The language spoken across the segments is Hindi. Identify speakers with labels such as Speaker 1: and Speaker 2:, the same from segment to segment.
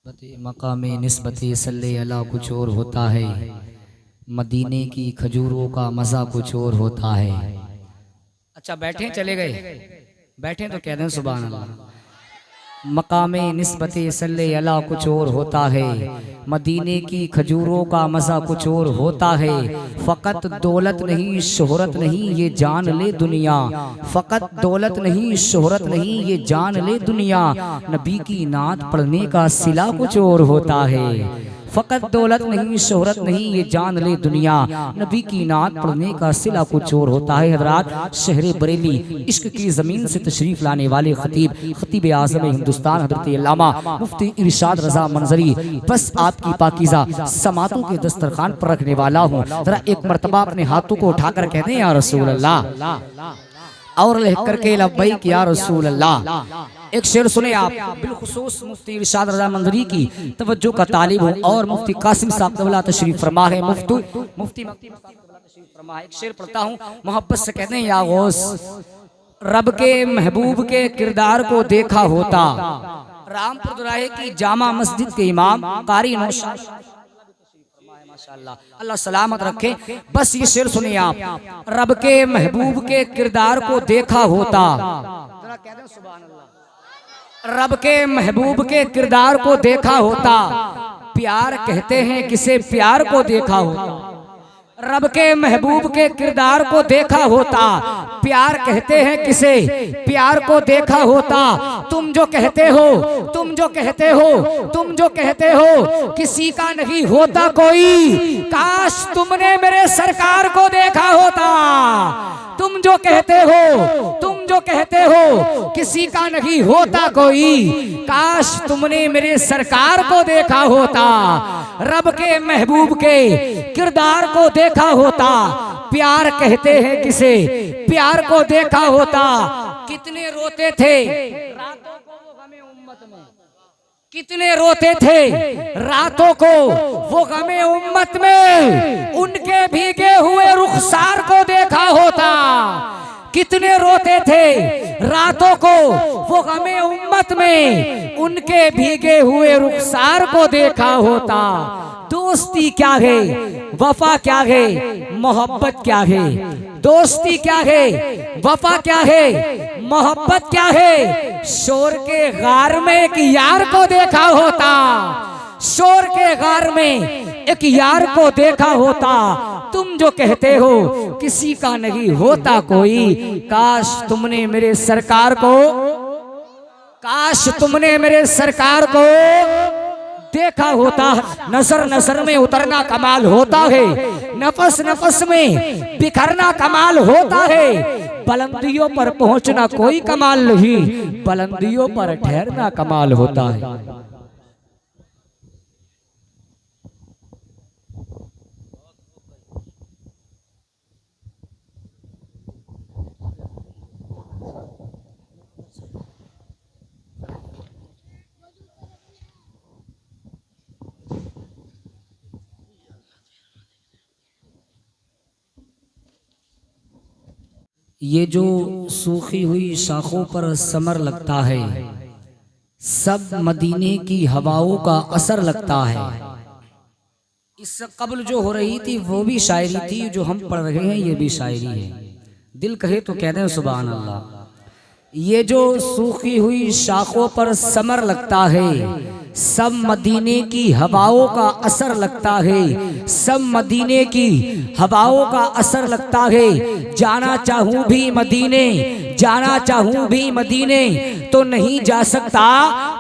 Speaker 1: मकामे निस्बती सल्ले अला कुछ और होता है, मदीने की खजूरों का मज़ा कुछ और होता है। अच्छा बैठे, चले गए, बैठे तो कह दें सुभान अल्लाह। मकामे निस्बती सल्ले अला कुछ और होता है, मदीने की खजूरों का मज़ा कुछ और होता है। फ़कत दौलत नहीं शोहरत नहीं ये जान ले दुनिया, फ़कत दौलत नहीं शोहरत नहीं ये जान ले दुनिया, नबी की नात पढ़ने का सिला कुछ और होता है। फ़कत दौलत नहीं शोहरत नहीं ये जान ले दुनिया, नबी की नात पढ़ने का सिला कुछ और होता है। हज़रात, शहर बरेली इश्क की ज़मीन से तशरीफ़ लाने वाले खतीब आज़म हिंदुस्तान हज़रत अल्लामा मुफ्ती इरशाद रज़ा मंजरी, बस आपकी पाकीज़ा समातों के दस्तरखान पर रखने वाला हूँ। ज़रा एक मरतबा अपने हाथों को उठाकर कहते हैं या रसूल अल्लाह, और लिख करके लब्बैक या रसूल अल्लाह। एक शेर सुने आप, बिलखुसूस मुफ्ती इरशाद रज़ा मंजरी की तवज्जो का तालिब हूँ और मुफ्ती कासिम साहब क़िबला तशरीफ फरमा है। मुफ्ती फरमा, एक शेर पढ़ता हूँ, मोहब्बत से कहते हैं या गौस, रब के महबूब के किरदार को देखा होता, रामपुर दुराहे की जामा मस्जिद के इमाम कारी नौशाद, माशाअल्लाह, अल्लाह सलामत रखे। बस ये शेर सुनिए आप, रब के महबूब के किरदार को देखा होता, जरा कह दें सुभान अल्लाह, रब के महबूब के किरदार को देखा होता, प्यार कहते हैं किसे प्यार को देखा होता, रब के महबूब के किरदार को देखा होता, प्यार कहते हैं किसे प्यार को देखा होता। तुम जो कहते हो, तुम जो कहते हो, तुम जो कहते हो किसी का नहीं होता कोई, काश तुमने मेरे सरकार को देखा होता। तुम जो कहते हो, तुम जो कहते हो किसी का नहीं होता कोई, काश तुमने मेरे सरकार को देखा होता। रब के महबूब के किरदार को देखा होता, प्यार कहते हैं किसे प्यार को देखा होता। कितने रोते थे रातों को वो गमे उम्मत में, कितने रोते थे रातों को वो गमे उम्मत में, उनके भीगे हुए रुखसार को देखा होता। कितने रोते थे रातों को वो गमे उम्मत में, उनके भीगे हुए रुखसार को देखा होता। दोस्ती क्या है, वफा क्या है, मोहब्बत क्या है, दोस्ती क्या है, वफा क्या है, मोहब्बत क्या है। शोर के गार में एक यार को देखा होता, शोर के गार में एक यार को देखा होता। तुम जो कहते हो किसी का नहीं होता कोई, काश तुमने मेरे सरकार को, काश तुमने मेरे सरकार को देखा होता। नजर नजर में उतरना कमाल होता है, नफस नफस में बिखरना कमाल होता है। बुलंदियों पर पहुंचना कोई कमाल नहीं, बुलंदियों पर ठहरना कमाल होता है। ये जो सूखी हुई शाखों पर समर लगता है, सब मदीने की हवाओं का असर लगता है। इससे कबल जो हो रही थी वो भी शायरी थी, जो हम पढ़ रहे हैं ये भी शायरी है। दिल कहे तो कह दें सुभान अल्लाह। ये जो सूखी हुई शाखों पर समर लगता है, सब मदीने की हवाओं का असर लगता है, सब मदीने की हवाओं का असर लगता है। जाना चाहूं भी मदीने, जाना चाहूं भी मदीने, तो नहीं जा सकता,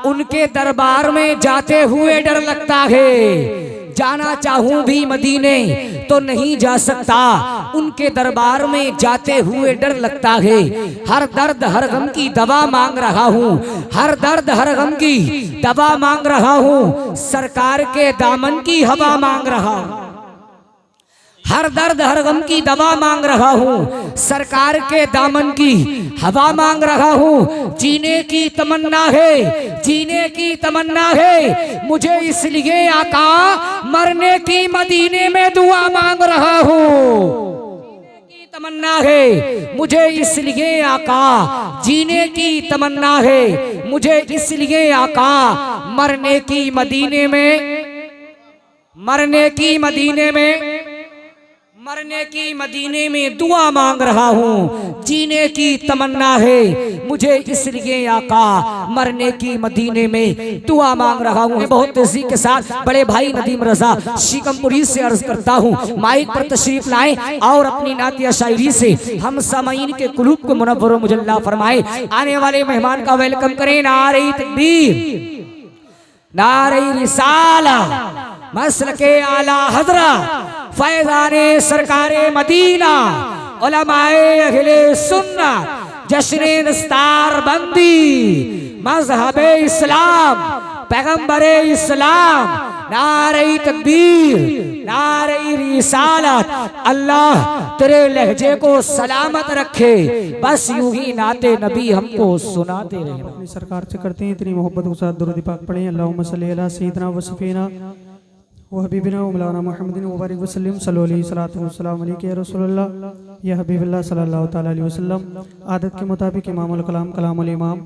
Speaker 1: उनके दरबार में जाते हुए डर लगता है। जाना चाहूं भी मदीने तो नहीं जा सकता, उनके दरबार में जाते हुए डर लगता है। हर दर्द हर गम की दवा मांग रहा हूँ, हर दर्द हर गम की दवा मांग रहा हूँ, सरकार के दामन की हवा मांग रहा हूँ। हर दर्द हर गम की दवा मांग रहा हूँ, सरकार के दामन की हवा मांग रहा हूँ। जीने की तमन्ना है, जीने की तमन्ना है मुझे, इसलिए आका मरने की मदीने में दुआ मांग रहा हूँ। तमन्ना है मुझे, इसलिए आका जीने की तमन्ना है मुझे इसलिए आका मरने की मदीने में, मरने की मदीने में, मरने की मदीने में दुआ मांग रहा हूँ। जीने की तमन्ना है मुझे इसलिए आका मरने की मदीने में दुआ मांग रहा हूँ। बहुत तेजी के साथ बड़े भाई नदीम रजा शिकमपुरी से अर्ज करता हूँ, माइक पर तशरीफ लाएं और अपनी नातिया शायरी से हम सामाईन के कुलूब को मुनव्वर व मुजल्ला फरमाए। आने वाले मेहमान का वेलकम करें। नारे तकबीर, नारे रिसाला, मसलके आला हजरा, फैज़ाने सरकारे मदीना, उलमाए अहले सुन्नत, जश्ने दस्तार बंदी, मज़हबे इस्लाम, पैगंबरे इस्लाम, नारे तकबीर, नारे रिसालत। अल्लाह तेरे लहजे को सलामत रखे, बस यूं ही नाते नबी हमको सुनाते रहे।
Speaker 2: अपनी सरकार से करते हैं इतनी मोहब्बत के साथ दुरूद पाक पढ़ें। अल्लाहुम्मा सल्ली अला सय्यिदना व सफ़ीना व हबीबिना व मौलाना मुहम्मदिन व बारिक वसल्लम सल्लल्लाहु अलैहि रसूलुल्लाह या हबीबल्लाह सल्लल्लाहु तआला अलैहि वसल्लम। आदत के मुताबिक इमामुल कलाम कलामुल इमाम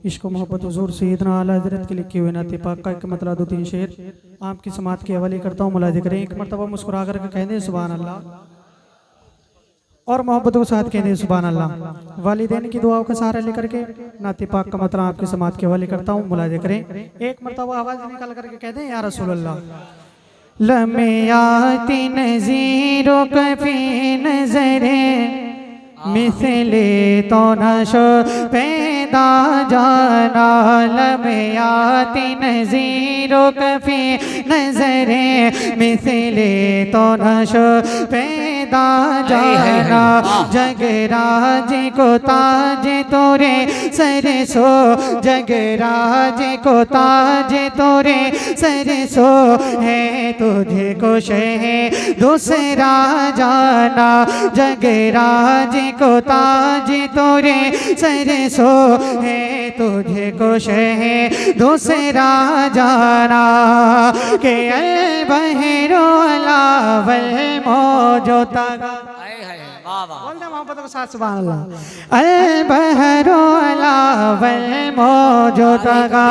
Speaker 2: इश्क मोहब्बत हुजूर सैयदना आला हज़रत के लिखे हुए नाते पाक का एक मतलब दो तीन शेर आपकी समात के हवाले करता हूँ। मुलाज़ा करें। एक मरतबा मुस्कुरा कर कह दें सुभान अल्लाह और मोहब्बत के साथ कह दें सुभान अल्लाह। वालिदैन की दुआओं का सहारा लेकर के नाते पाक का मतलब आपकी समात के हवाले करता हूँ। मुलाज़ा करें। एक मरतबा आवाज़ निकाल करके कह दें या रसूल अल्लाह। लमियाती नज़ीरों कफ़ी नज़रे मिसले तो नशो पैदा जाना। लमियाती नज़ीरों कफ़ी नज़रे मिसले तो नशो पैदा जाना। जगराज को ताज तोरे सरसो, जगराज को ताज तोरे सरसो है तुझे को शह दूसरा जाना। जगराज को ताज तोरे सरसो है तुझे को शह दूसरा जाना। के अल बहरो लावल मौजो तगा बोलते मोहब्बत के साथ सुभान अल्लाह। अल बहरो लावल मौजो तगा।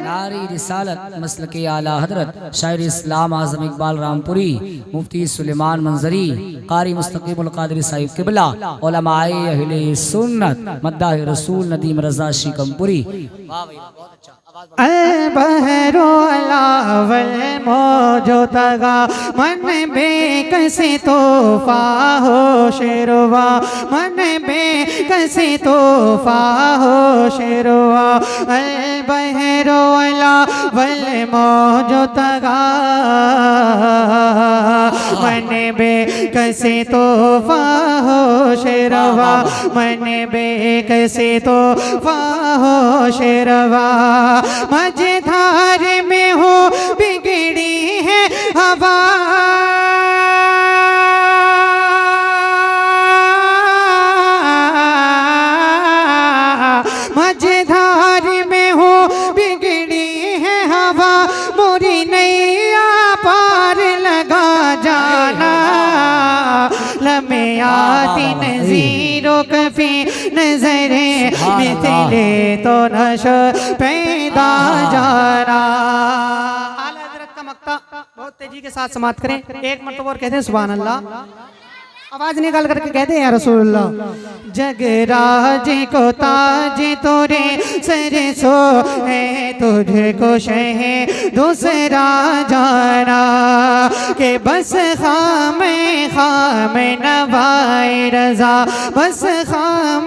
Speaker 1: नारी रिसालत मसलके आला हजरत शायर इस्लाम आजम इकबाल रामपुरी, मुफ्ती सुलेमान मंजरी, कारी मुस्तकीमुल कादरी साहिब किबला, उलमाए अहले सुन्नत, मद्दाह रसूल नदीम रजा शिकमपुरी।
Speaker 2: अल बहरो लावल मौजो तगा मन बेकसी तोहफा हो शेरवा। मन बेकसी तोहफा हो शेरवा। अल बहरो लावल मौजो तगा मन बेकसी तोहफा हो शेरवा। मन बेकसी तोहफा हो शेरवा। मझधार में हो बिगड़ी है हवा। मझधार में हो बिगड़ी है हवा। मोरी नैया पार लगा जाना। लमियाती नज़ीरों कफ़ी नज़रे मिसले तो नशो पैदा जाना। आला हज़रत का मक्ता बहुत तेजी के साथ समाप्त करें। एक मरतबा और कहते हैं सुभान अल्लाह। आवाज निकाल करके कहते हैं या रसूलुल्लाह। जगराज को ताज तोरे सरसो है तुझे को शह दूसरा जाना। के बस खाम नवाए रजा, बस खाम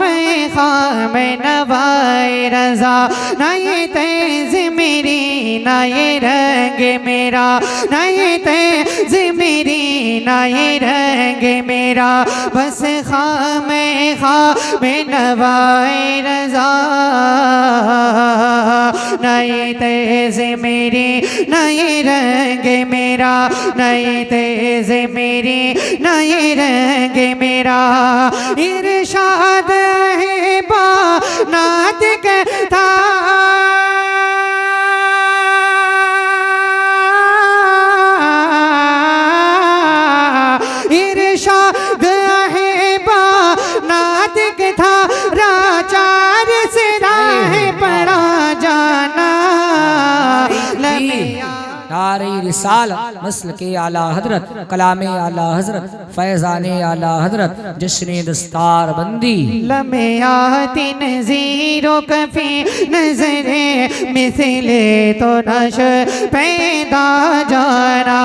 Speaker 2: नवाए रजा। ना ये तेज मेरी ना ये रंग मेरा, ना ये तेज मेरी ना ये रंग मेरा। बस खाम नवाए रजा। नई तेज मेरी नई रंग मेरा, नई तेज मेरी नई रंग मेरा। इरशाद है बानात कहता इरशाद है बानात था राचार से राह पड़ा।
Speaker 1: नारे रिसाल मसल के आला हजरत कलामे आला हजरत फैजाने आला हजरत जश्न दस्तार बंदी
Speaker 2: लम्हे आती नज़ीरों कफी नजरे मिसले तो नश पैदा जाना।